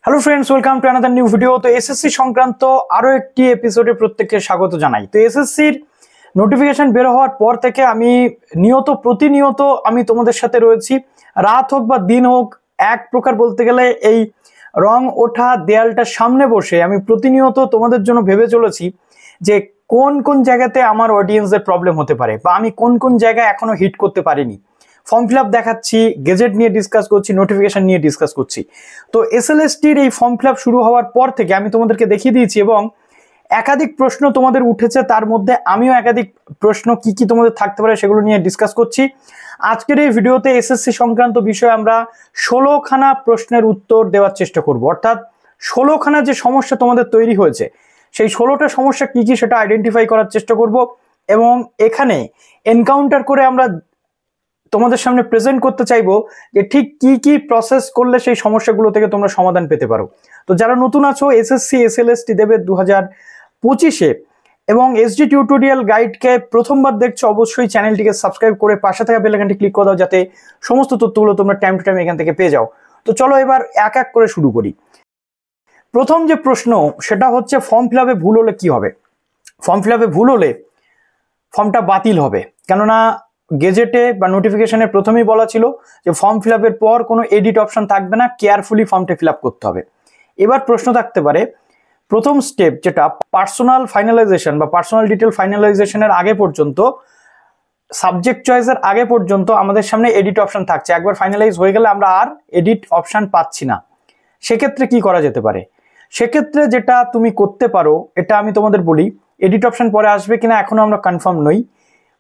Hello friends, welcome to another new video. তো SSC সংক্রান্ত আরো একটি এপিসোডে প্রত্যেককে স্বাগত জানাই। তো এসএসসির নোটিফিকেশন বের হওয়ার পর থেকে আমি প্রতিনিয়ত আমি তোমাদের সাথে রয়েছি। রাত হোক বা দিন হোক, এক প্রকার বলতে গেলে এই রং ওঠা দেয়ালটার সামনে বসে আমি প্রতিনিয়ত তোমাদের জন্য ভেবে চলেছি যে কোন কোন জায়গাতে আমার অডিয়েন্সের প্রবলেম হতে পারে বা আমি কোন কোন জায়গায় এখনো হিট করতে পারিনি। ফর্ম ফিল আপ দেখাচ্ছি, গেজেট নিয়ে ডিসকাস করছি, নোটিফিকেশন নিয়ে ডিসকাস করছি। তো এসএলএসটির এই ফর্ম ফিল আপ শুরু হওয়ার পর থেকে আমি তোমাদেরকে দেখিয়ে দিয়েছি এবং একাধিক প্রশ্ন তোমাদের উঠেছে, তার মধ্যে আমিও একাধিক প্রশ্ন কি কি তোমাদের থাকতে পারে সেগুলো নিয়ে ডিসকাস করছি। আজকের এই ভিডিওতে এসএসসি সংক্রান্ত বিষয়ে আমরা 16খানা প্রশ্নের উত্তর দেওয়ার চেষ্টা করব, অর্থাৎ 16খানা যে সমস্যা তোমাদের তৈরি হয়েছে সেই 16টা সমস্যা কি কি সেটা আইডেন্টিফাই করার চেষ্টা করব এবং এখানে এনকাউন্টার করে আমরা তোমাদের সামনে প্রেজেন্ট করতে চাইবো যে ঠিক কি কি প্রসেস করলে সেই সমস্যাগুলো থেকে তোমরা সমাধান পেতে পারো। তো যারা নতুন আছো, এসএসসি এসএলএসটি দেবে 2025-এ এবং এসডি টিউটোরিয়াল গাইডকে প্রথমবার দেখছো, অবশ্যই চ্যানেলটিকে সাবস্ক্রাইব করে পাশে থাকা বেল আইকনটি ক্লিক করে দাও যাতে সমস্ত তথ্যগুলো তোমরা টাইম টু টাইম এখান থেকে পেয়ে যাও। তো চলো এবার এক এক করে শুরু করি। প্রথম যে প্রশ্ন সেটা হচ্ছে ফর্ম ফিল আপে ভুল হলে কি হবে। ফর্ম ফিল আপে ভুল হলে ফর্মটা বাতিল হবে, কেননা গেজেটে বা নোটিফিকেশনে প্রথমেই বলা ছিল যে ফর্ম ফিল আপের পর কোনো এডিট অপশন থাকবে না, কেয়ারফুলি ফর্মটা ফিল আপ করতে হবে। এবার প্রশ্ন থাকতে পারে, প্রথম স্টেপ যেটা পার্সোনাল ফাইনালাইজেশন বা পার্সোনাল ডিটেল ফাইনালাইজেশনের আগে পর্যন্ত, সাবজেক্ট চয়েসের আগে পর্যন্ত আমাদের সামনে এডিট অপশন থাকছে। একবার ফাইনালাইজ হয়ে গেলে আমরা আর এডিট অপশন পাচ্ছি না। সেক্ষেত্রে কি করা যেতে পারে? সেক্ষেত্রে যেটা তুমি করতে পারো, এটা আমি তোমাদের বলি, এডিট অপশন পরে আসবে কিনা এখনো আমরা কনফার্ম নই।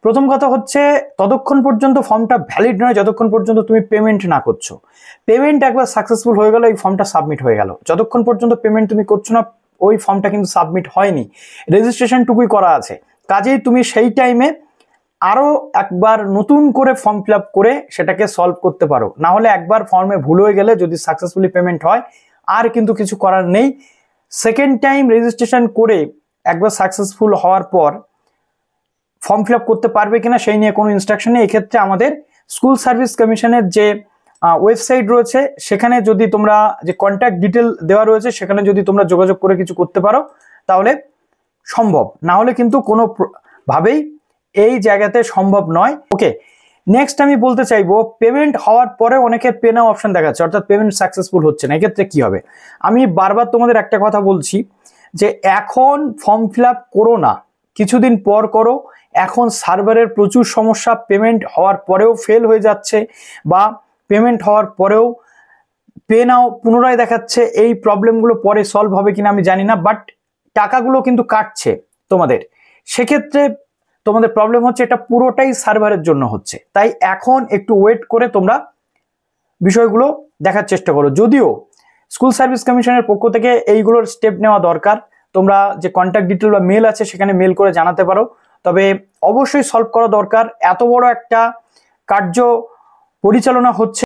প্রথম কথা হচ্ছে, ততক্ষণ পর্যন্ত ফর্মটা ভ্যালিড নয় যতক্ষণ পর্যন্ত তুমি পেমেন্ট না করছো। পেমেন্ট একবার সাকসেসফুল হয়ে গেল, এই ফর্মটা সাবমিট হয়ে গেল। যতক্ষণ পর্যন্ত পেমেন্ট তুমি করছো না, ওই ফর্মটা কিন্তু সাবমিট হয়নি, রেজিস্ট্রেশনটুকুই করা আছে। কাজেই তুমি সেই টাইমে আরও একবার নতুন করে ফর্ম ফিল আপ করে সেটাকে সলভ করতে পারো। না হলে একবার ফর্মে ভুল হয়ে গেলে যদি সাকসেসফুলি পেমেন্ট হয় আর কিন্তু কিছু করার নেই। সেকেন্ড টাইম রেজিস্ট্রেশন করে একবার সাকসেসফুল হওয়ার পর ফর্ম ফিল আপ করতে পারবে কিনা সেই নিয়ে কোনো ইনস্ট্রাকশন নেই। এক্ষেত্রে আমাদের স্কুল সার্ভিস কমিশনের যে ওয়েবসাইট রয়েছে সেখানে যদি তোমরা যে কন্ট্যাক্ট ডিটেল দেওয়া রয়েছে সেখানে যদি তোমরা যোগাযোগ করে কিছু করতে পারো তাহলে সম্ভব, না হলে কিন্তু কোনো ভাবেই এই জায়গাতে সম্ভব নয়। ওকে, নেক্সট আমি বলতে চাইবো, পেমেন্ট হওয়ার পরে অনেকের পে নাও অপশন দেখাচ্ছে, অর্থাৎ পেমেন্ট সাকসেসফুল হচ্ছে না। এক্ষেত্রে কি হবে? আমি বারবার তোমাদের একটা কথা বলছি যে এখন ফর্ম ফিল আপ করো না, কিছুদিন পর করো। এখন সার্ভারের প্রচুর সমস্যা, পেমেন্ট হওয়ার পরেও ফেল হয়ে যাচ্ছে বা পেমেন্ট হওয়ার পরেও পে নাও পুনরায় দেখাচ্ছে। এই প্রবলেমগুলো পরে সলভ হবে কিনা আমি জানি না, বাট টাকাগুলো কিন্তু কাটছে তোমাদের। সেক্ষেত্রে তোমাদের প্রবলেম হচ্ছে, এটা পুরোটাই সার্ভারের জন্য হচ্ছে। তাই এখন একটু ওয়েট করে তোমরা বিষয়গুলো দেখার চেষ্টা করো। যদিও স্কুল সার্ভিস কমিশনের পক্ষ থেকে এইগুলোর স্টেপ নেওয়া দরকার, তোমরা যে কন্ট্যাক্ট ডিটেল বা মেল আছে সেখানে মেল করে জানাতে পারো, তবে অবশ্যই সলভ করা দরকার। এত বড় একটা কার্য পরিচালনা হচ্ছে,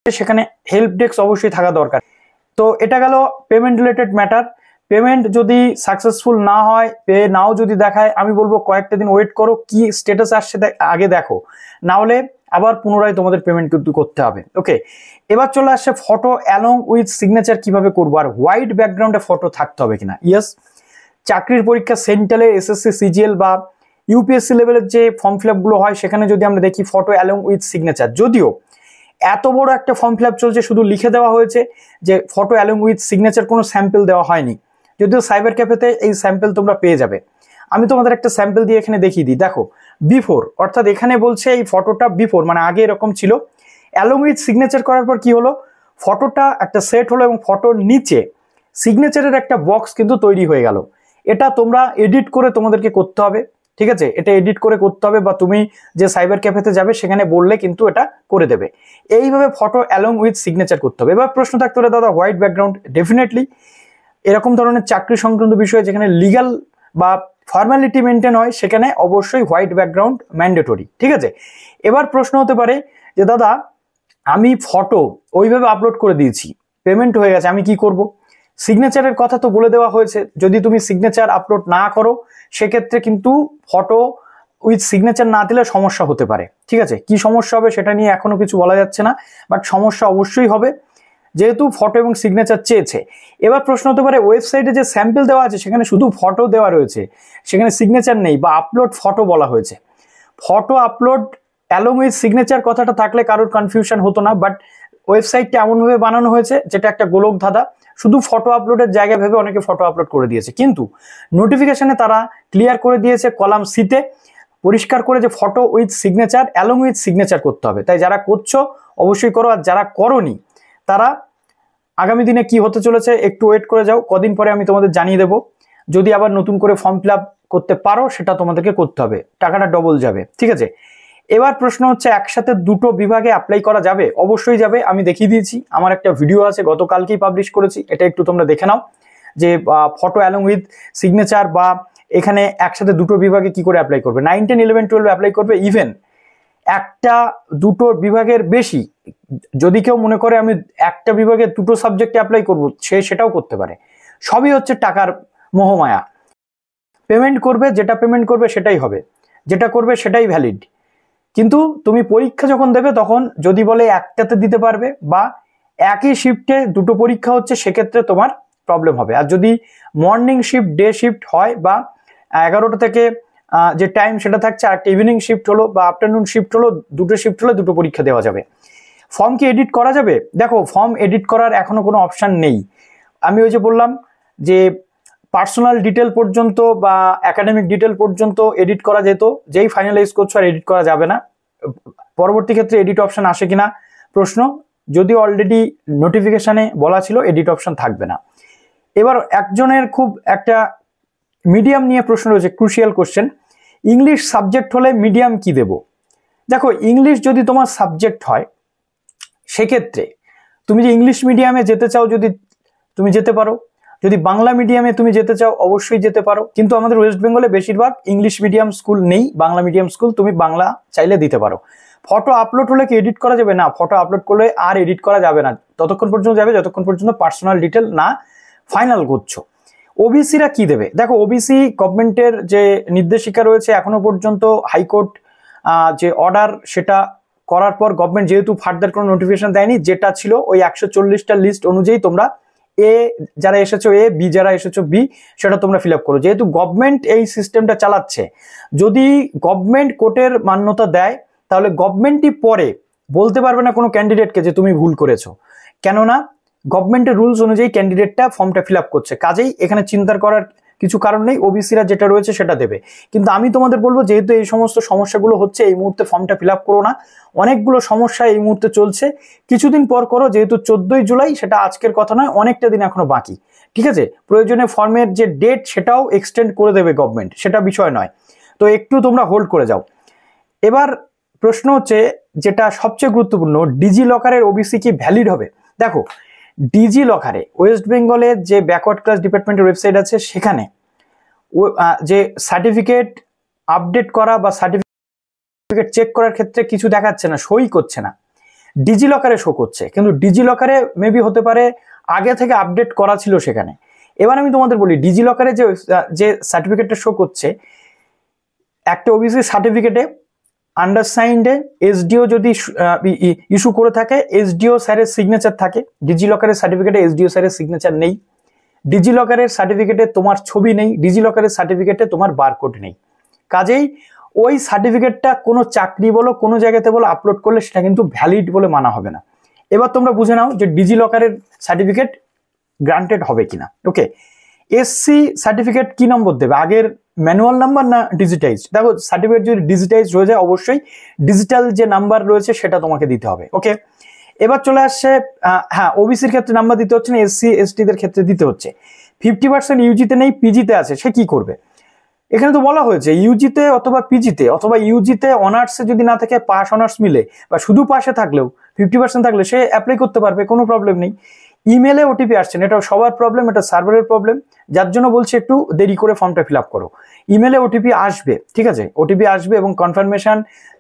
সেখানে হেল্প ডেস্ক অবশ্যই থাকা দরকার। তো এটা গেল পেমেন্ট রিলেটেড ম্যাটার। পেমেন্ট যদি সাকসেসফুল না হয়, পে নাও যদি দেখায়, আমি বলবো কয়েকটা দিন ওয়েট করো, কি স্ট্যাটাস আসছে আগে দেখো, না হলে আবার পুনরায় তোমাদের পেমেন্ট কিন্তু করতে হবে। ওকে, এবার চলে আসছে ফটো অ্যালং উইথ সিগনেচার কিভাবে করবো, আর হোয়াইট ব্যাকগ্রাউন্ডে ফটো থাকতে হবে কিনা। ইয়েস, চাকরির পরীক্ষা সেন্ট্রালে এসএসসি সিজিএল বা ইউপিএসসি লেভেলের যে ফর্ম ফিল আপগুলো হয় সেখানে যদি আমরা দেখি ফটো অ্যালং উইথ সিগনেচার, যদিও এত বড় একটা ফর্ম ফিল আপ চলছে শুধু লিখে দেওয়া হয়েছে যে ফটো অ্যালং উইথ সিগনেচার, কোনো স্যাম্পল দেওয়া হয়নি। যদিও সাইবার ক্যাফেতে এই স্যাম্পল তোমরা পেয়ে যাবে। আমি তোমাদের একটা স্যাম্পল দিয়ে এখানে দেখিয়ে দিই। দেখো, বিফোর, অর্থাৎ এখানে বলছে এই ফটোটা বিফোর, মানে আগে এরকম ছিল। অ্যালং উইথ সিগনেচার করার পর কি হলো, ফটোটা একটা সেট হলো এবং ফটোর নিচে সিগনেচারের একটা বক্স কিন্তু তৈরি হয়ে গেল। এটা তোমরা এডিট করে তোমাদেরকে করতে হবে, ঠিক আছে? এটা এডিট করে করতে হবে, বা তুমি যে সাইবার ক্যাফেতে যাবে সেখানে বললে কিন্তু এটা করে দেবে। এইভাবে ফটো অ্যালং উইথ সিগনেচার করতে হবে। এবার প্রশ্ন থাকতে পারে, দাদা হোয়াইট ব্যাকগ্রাউন্ড? ডেফিনেটলি এরকম ধরনের চাকরি সংক্রান্ত বিষয়ে যেখানে লিগাল বা ফর্মালিটি মেনটেন হয় সেখানে অবশ্যই হোয়াইট ব্যাকগ্রাউন্ড ম্যান্ডেটরি, ঠিক আছে? এবার প্রশ্ন হতে পারে যে দাদা আমি ফটো ওইভাবে আপলোড করে দিয়েছি, পেমেন্ট হয়ে গেছে, আমি কি করব? সিগনেচারের কথা তো বলে দেওয়া হয়েছে, যদি তুমি সিগনেচার আপলোড না করো সেক্ষেত্রে কিন্তু ফটো উইথ সিগনেচার না দিলে সমস্যা হতে পারে, ঠিক আছে? কি সমস্যা হবে সেটা নিয়ে এখনো কিছু বলা যাচ্ছে না, বাট সমস্যা অবশ্যই হবে। যেহেতু ফটো এবং সিগনেচার চেয়েছে। এবার প্রশ্ন হতে পারে ওয়েবসাইটে যে স্যাম্পল দেওয়া আছে সেখানে শুধু ফটো দেওয়া রয়েছে, সেখানে সিগনেচার নেই বা আপলোড ফটো বলা হয়েছে। Photo upload along with signature কথাটা থাকলে কারোর কনফিউশন হতো না, বাট ওয়েবসাইটটা এমনভাবে বানানো হয়েছে যেটা একটা গোলক ধাঁধা, শুধু ফটো আপলোডের জায়গা ভেবে অনেকে ফটো আপলোড করে দিয়েছে। কিন্তু নোটিফিকেশনে তারা ক্লিয়ার করে দিয়েছে কলাম সিতে পরিষ্কার করে যে photo with signature along with signature করতে হবে। তাই যারা করছো অবশ্যই করো, আর যারা করোনি তারা আগামী দিনে কি হতে চলেছে একটু ওয়েট করে যাও, কদিন পরে আমি তোমাদের জানিয়ে দেবো। যদি আবার নতুন করে ফর্ম ফিল আপ করতে পারো সেটা তোমাদেরকে করতে হবে, টাকাটা ডবল যাবে, ঠিক আছে। এবার প্রশ্ন হচ্ছে একসাথে দুটো বিভাগে অ্যাপ্লাই করা যাবে? অবশ্যই যাবে, আমি দেখিয়ে দিয়েছি, আমার একটা ভিডিও আছে গতকালকেই পাবলিশ করেছি, এটা একটু তোমরা দেখে নাও যে ফটো অ্যালং উইথ সিগনেচার বা এখানে একসাথে দুটো বিভাগে কি করে অ্যাপ্লাই করবে। 9, 10, 11, 12 অ্যাপ্লাই করবে, ইভেন একটা দুটো বিভাগের বেশি যদি কেউ মনে করে আমি একটা বিভাগে দুটো সাবজেক্টে অ্যাপ্লাই করব, সেটাও করতে পারে। সবই হচ্ছে টাকার মোহমায়া। পেমেন্ট করবে, যেটা পেমেন্ট করবে সেটাই হবে, যেটা করবে সেটাই ভ্যালিড। কিন্তু তুমি পরীক্ষা যখন দেবে তখন যদি বলে একটাতে দিতে পারবে বা একই শিফটে দুটো পরীক্ষা হচ্ছে, সেক্ষেত্রে তোমার প্রবলেম হবে। আর যদি মর্নিং শিফট ডে শিফট হয় বা 11টা থেকে যে টাইম সেটা থাকছে, আর ইভিনিং শিফট হলো বা আফটারনুন শিফট হলো, দুটো শিফট হলে দুটো পরীক্ষা দেওয়া যাবে। ফর্ম কি এডিট করা যাবে? দেখো, ফর্ম এডিট করার এখনো কোনো অপশান নেই। আমি ওই যে বললাম যে পার্সোনাল ডিটেল পর্যন্ত বা একাডেমিক ডিটেল পর্যন্ত এডিট করা যেত, যেই ফাইনালাইজ করছো আর এডিট করা যাবে না। পরবর্তী ক্ষেত্রে এডিট অপশন আসে কিনা প্রশ্ন, যদি অলরেডি নোটিফিকেশনে বলা ছিল এডিট অপশন থাকবে না। এবার একজনের খুব একটা মিডিয়াম নিয়ে প্রশ্ন রয়েছে, ক্রুশিয়াল কোশ্চেন, ইংলিশ সাবজেক্ট হলে মিডিয়াম কি দেব? দেখো, ইংলিশ যদি তোমার সাবজেক্ট হয় সেক্ষেত্রে তুমি যে ইংলিশ মিডিয়ামে যেতে চাও যদি তুমি যেতে পারো, যদি বাংলা মিডিয়ামে তুমি যেতে চাও অবশ্যই যেতে পারো। কিন্তু আমাদের ওয়েস্ট বেঙ্গলে বেশিরভাগ ইংলিশ মিডিয়াম স্কুল নেই, বাংলা মিডিয়াম স্কুল, তুমি বাংলা চাইলে দিতে পারো। ফটো আপলোড হলে কি এডিট করা যাবে? না, ফটো আপলোড করলে আর এডিট করা যাবে না, ততক্ষণ পর্যন্ত যাবে যতক্ষণ পর্যন্ত পার্সোনাল ডিটেল না ফাইনাল করছো। ওবিসিরা কি দেবে? দেখো, ওবিসি গভর্নমেন্টের যে নির্দেশিকা রয়েছে এখনো পর্যন্ত, হাইকোর্ট যে অর্ডার সেটা করার পর গভর্নমেন্ট যেহেতু ফার্দার কোনো নোটিফিকেশন দেয়নি, যেটা ছিল ওই 140টা লিস্ট অনুযায়ী তোমরা এ যারা এসেছো এ, বি যারা এসেছো বি, সেটা তোমরা ফিল আপ করো। যেহেতু গভর্নমেন্ট এই সিস্টেমটা চালাচ্ছে, যদি গভর্নমেন্ট কোর্টের মান্যতা দেয় তাহলে গভর্নমেন্টই পরে বলতে পারবে না কোনো ক্যান্ডিডেটকে যে তুমি ভুল করেছো, কেননা গভর্নমেন্টের রুলস অনুযায়ী ক্যান্ডিডেটটা ফর্মটা ফিল আপ করছে। কাজেই এখানে চিন্তার করার কিছু কারণ নেই, ওবিসিরা যেটা রয়েছে সেটা দেবে। কিন্তু আমি তোমাদের বলবো, যেহেতু এই সমস্ত সমস্যাগুলো হচ্ছে, এই মুহূর্তে ফর্মটা ফিল আপ করো না, অনেকগুলো সমস্যা এই মুহূর্তে চলছে, কিছুদিন পর করো। যেহেতু 14ই জুলাই, সেটা আজকের কথা নয়, অনেকটা দিন এখনো বাকি, ঠিক আছে। প্রয়োজনে ফর্মের যে ডেট সেটাও এক্সটেন্ড করে দেবে গভর্নমেন্ট, সেটা বিষয় নয়, তো একটু তোমরা হোল্ড করে যাও। এবার প্রশ্ন হচ্ছে যেটা সবচেয়ে গুরুত্বপূর্ণ, ডিজি লকারের ওবিসি কি ভ্যালিড হবে? দেখো, ডিজি লকারে ওয়েস্ট বেঙ্গলের যে ব্যাকওয়ার্ড ক্লাস ডিপার্টমেন্টের ওয়েবসাইট আছে, সেখানে যে সার্টিফিকেট আপডেট করা বা সার্টিফিকেট চেক করার ক্ষেত্রে কিছু দেখাচ্ছে না, সই করছে না, ডিজি লকারে শো করছে। কিন্তু ডিজি লকারে মেবি হতে পারে আগে থেকে আপডেট করা ছিল সেখানে। এবার আমি তোমাদের বলি, ডিজি লকারে যে সার্টিফিকেটটা শো করছে, একটা ওবিসি সার্টিফিকেটে আন্ডারসাইন্ডে এসডিও যদি ইস্যু করে থাকে, এসডিও স্যারের সিগনেচার থাকে। ডিজি লকারের সার্টিফিকেটে এসডিও স্যারের সিগনেচার নেই, ডিজি লকারের সার্টিফিকেটে তোমার ছবি নেই, ডিজি লকারের সার্টিফিকেটে তোমার বারকোড নেই। কাজেই ওই সার্টিফিকেটটা কোনো চাকরি বলো কোনো জায়গাতে বলো আপলোড করলে সেটা কিন্তু ভ্যালিড বলে মানা হবে না। এবার তোমরা বুঝে নাও যে ডিজি লকারের সার্টিফিকেট গ্রান্টেড হবে কিনা। ওকে, এসসি সার্টিফিকেট কি নম্বর দেবে? আগের ম্যানুয়াল নাম্বার না ডিজিটাইজ? দেখো, সার্টিফিকেট যদি ডিজিটাইজ হয়ে যায় অবশ্যই ডিজিটাল যে নাম্বার রয়েছে সেটা তোমাকে দিতে হবে। ওকে, এবার চলে আসছে, হ্যাঁ, ওবিসির ক্ষেত্রে নাম্বার দিতে হচ্ছে না, এসসি এসটিদের ক্ষেত্রে দিতে হচ্ছে। 50% ইউজিতে নেই, পিজিতে আছে, সে কি করবে? এখানে তো বলা হয়েছে ইউজিতে অথবা পিজিতে অথবা ইউজিতে অনার্সে যদি না থাকে, পাস অনার্স মিলে বা শুধু পাশে থাকলেও 50% থাকলে সে অ্যাপ্লাই করতে পারবে, কোনো প্রবলেম নেই। ইমেলে ওটিপি আসছে না, এটা সবার প্রবলেম, এটা সার্ভারের প্রবলেম, যার জন্য বলছি একটু দেরি করে ফর্মটা ফিল আপ করো। ইমেলে ওটিপি আসবে, ঠিক আছে, ওটিপি আসবে এবং কনফার্মেশন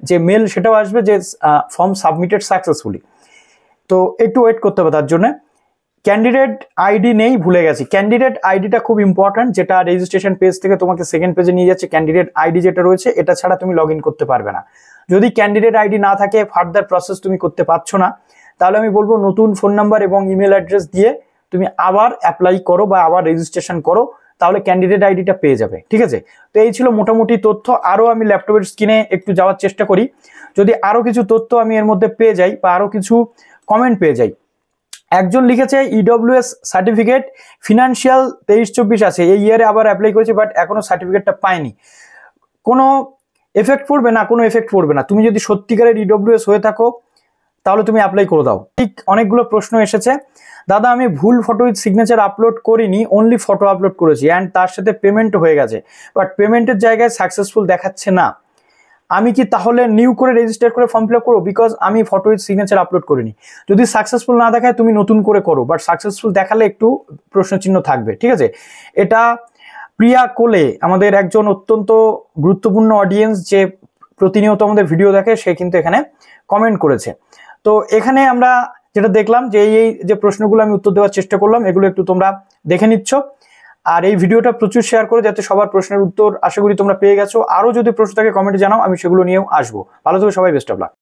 যে মেল সেটাও আসবে যে ফর্ম সাবমিটেড সাকসেসফুলি। তো একটু ওয়েট করতে হবে তার জন্য। ক্যান্ডিডেট আইডি নেই, ভুলে গেছি, ক্যান্ডিডেট আইডিটা খুব ইম্পর্ট্যান্ট, যেটা রেজিস্ট্রেশন পেজ থেকে তোমাকে সেকেন্ড পেজে নিয়ে যাচ্ছে। ক্যান্ডিডেট আইডি যেটা রয়েছে, এটা ছাড়া তুমি লগ ইন করতে পারবে না। যদি ক্যান্ডিডেট আইডি না থাকে ফার্দার প্রসেস তুমি করতে পারছো না, তাহলে আমি বলবো নতুন ফোন নাম্বার এবং ইমেল অ্যাড্রেস দিয়ে তুমি আবার অ্যাপ্লাই করো বা আবার রেজিস্ট্রেশন করো, তাহলে ক্যান্ডিডেট আইডিটা পেয়ে যাবে। ঠিক আছে, তো এই ছিল মোটামুটি তথ্য। আরও আমি ল্যাপটপের স্ক্রিনে একটু যাওয়ার চেষ্টা করি, যদি আরও কিছু তথ্য আমি এর মধ্যে পেয়ে যাই বা আরও কিছু কমেন্ট পেয়ে যাই। একজন লিখেছে ইডব্লিউএস সার্টিফিকেট ফিনান্সিয়াল 23-24 আছে, এই ইয়ারে আবার অ্যাপ্লাই করেছে বাট এখনো সার্টিফিকেটটা পায়নি। কোনো এফেক্ট পড়বে না, কোনো এফেক্ট পড়বে না। তুমি যদি সত্যিকারের ইডব্লিউএস হয়ে থাকো তাহলে তুমি অ্যাপ্লাই করে দাও। ঠিক অনেকগুলো প্রশ্ন এসেছে, দাদা আমি ভুল ফটো উইথ সিগনেচার আপলোড করিনি, অনলি ফটো আপলোড করেছি অ্যান্ড তার সাথে পেমেন্ট হয়ে গেছে, বাট পেমেন্টের জায়গায় সাকসেসফুল দেখাচ্ছে না, আমি কি তাহলে নিউ করে রেজিস্টার করে ফর্ম ফিল আপ করবো? বিকজ আমি ফটো উইথ সিগনেচার আপলোড করিনি। যদি সাকসেসফুল না দেখায় তুমি নতুন করে করো, বাট সাকসেসফুল দেখালে একটু প্রশ্নচিহ্ন থাকবে। ঠিক আছে, এটা প্রিয়া কোলে আমাদের একজন অত্যন্ত গুরুত্বপূর্ণ অডিয়েন্স যে প্রতিনিয়ত আমাদের ভিডিও দেখে, সে কিন্তু এখানে কমেন্ট করেছে। তো এখানে আমরা যেটা দেখলাম যে এই যে প্রশ্নগুলো আমি উত্তর দেওয়ার চেষ্টা করলাম, এগুলো একটু তোমরা দেখে নিচ্ছ। আর এই ভিডিওটা প্রচুর শেয়ার করে যাতে সবার প্রশ্নের উত্তর আশা করি তোমরা পেয়ে গেছো। আরও যদি প্রশ্ন থাকে কমেন্টে জানাও, আমি সেগুলো নিয়েও আসবো। ভালো থেকো সবাই, বেস্ট অফ লাক।